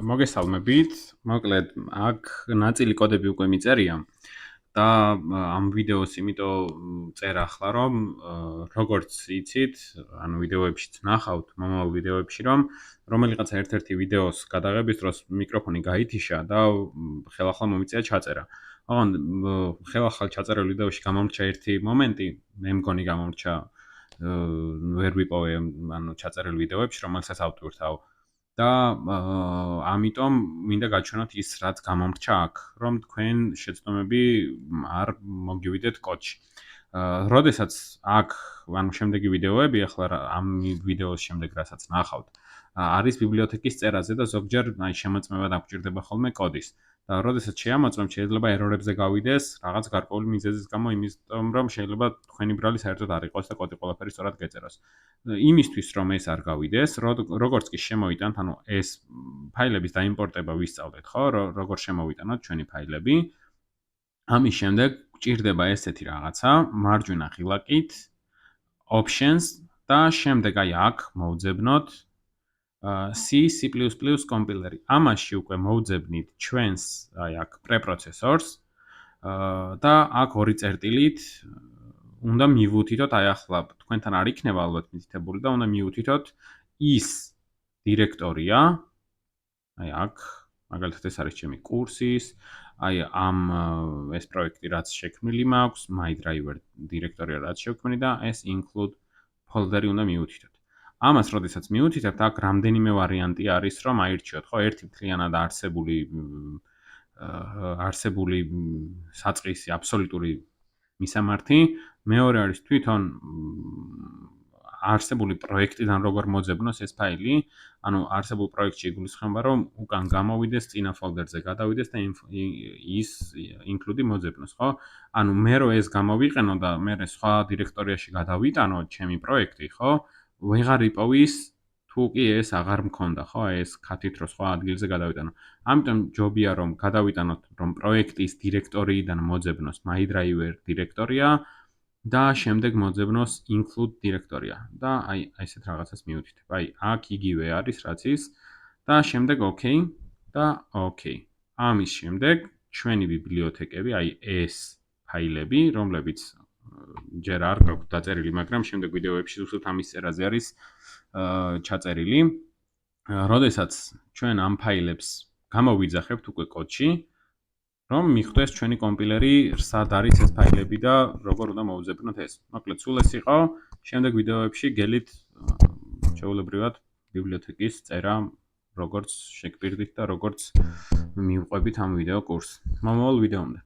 მოგესალმებით. მოკლედ, აქ ნაწილი კოდები უკვე მიწერია და ამ ვიდეოს იმიტომ წერ ახლა, რომ როგორც იცით, ანუ ვიდეოებშიც ნახავთ, მომავალ ვიდეოებში, რომ რომელიღაცა ერთ-ერთი ვიდეოს გადაღების დროს მიკროფონი გაითიშა და ხელახლა მომიწია ჩაწერა. ოღონდ ხელახლა ჩაწერილ ვიდეოში გამომრჩა ერთი მომენტი, მე მგონი გამომრჩა ვერ ვიპოვე ანუ ჩაწერილ ვიდეოებში, რომელსაც ავტვირთავ. და ამიტომ მინდა გაჩვენოთ ის, რაც გამომრჩა აქ, რომ თქვენ შეცდომები არ მოგივიდეთ კოდში. როდესაც აქ, ანუ შემდეგი ვიდეოები, ახლა ამ ვიდეოს შემდეგ, რასაც ნახავთ, არის ბიბლიოთეკის წერაზე და ზოგჯერ შემოწმება დაგვჭირდება ხოლმე კოდის. და როდესაც შეამოწმებთ, შეიძლება ერორებზე გავიდეს, რაღაც გარკვეული მიზეზის გამო, იმიტომ რომ შეიძლება თქვენი ბრალი საერთოდ არ იყოს და კოდი ყველაფერი სწორად გეწეროს. იმისთვის რომ ეს არ გავიდეს, როგორც კი შემოვიტანთ, ანუ ეს ფაილების დაიმპორტება ვისწავლეთ, ხო? როგორ შემოვიტანოთ ჩვენი ფაილები. ამის შემდეგ გვჭირდება ესეთი რაღაცა, მარჯვენა ღილაკით options და შემდეგ აი აქ მოვძებნოთ C++ კომპილერი. ამაში უკვე მოვძებნით ჩვენს აი აქ პრეპროცესორს და აქ ორი წერტილით უნდა მივუთითოთ, აი ახლა თქვენთან არ იქნება ალბათ მითითებული და უნდა მივუთითოთ ის დირექტორია, აი აქ, მაგალითად ეს არის ჩემი კურსის, აი ამ ეს პროექტი რაც შექმნილი მაქვს, MyDriver დირექტორია რაც შექმნილი და ეს include folder-ი უნდა მივუთითოთ. ამას როდესაც მივუთითებთ, აქ რამდენიმე ვარიანტი არის, რომ აირჩიოთ, ხო, ერთი მთლიანად არსებული საწყისი აბსოლუტური მისამართი, მეორე არის თვითონ არსებული პროექტიდან როგორ მოძებნოს ეს ფაილი, ანუ არსებულ პროექტში იგულისხმება, რომ უკან გამოვიდეს, წინა ფოლდერზე გადავიდეს და ის include მოძებნოს, ხო? ანუ მე რო ეს გამოვიყენო და მე სხვა დირექტორიაში გადავიტანო ჩემი პროექტი, ხო? ვეღარ იპოვის თუ კი ეს აღარ მქონდა, ხო? ეს ქათით რო სხვა ადგილზე გადავიტანო. ამიტომ ჯობია რომ გადავიტანოთ, რომ პროექტის დირექტორიიდან მოძებნოს MyDriver დირექტორია და შემდეგ მოძებნოს include დირექტორია და აი ესეთ რაღაცას მივუთითებ. აი აქ იგივე არის, რაც ის და შემდეგ OK და OK. ამის შემდეგ ჩვენი ბიბლიოთეკები, აი ეს ფაილები, რომლებიც ჯერ არ გაქვთ დაწერილი, მაგრამ შემდეგ ვიდეოებში უბრალოდ ამის წერაზე არის ჩაწერილი. როდესაც ჩვენ ამ ფაილებს გამოვიძახებთ უკვე კოდში, რომ მიხვდეს ჩვენი კომპილერი, სად არის ეს ფაილები და როგორ უნდა მოვძებნოთ ეს. მოკლედ, სულ ეს იყო. შემდეგ ვიდეოებში გელით ჩვეულებრივად ბიბლიოთეკის წერა, როგორც შეგპირდით და როგორც მივყვებით ამ ვიდეო კურსს. მომავალ ვიდეომდე.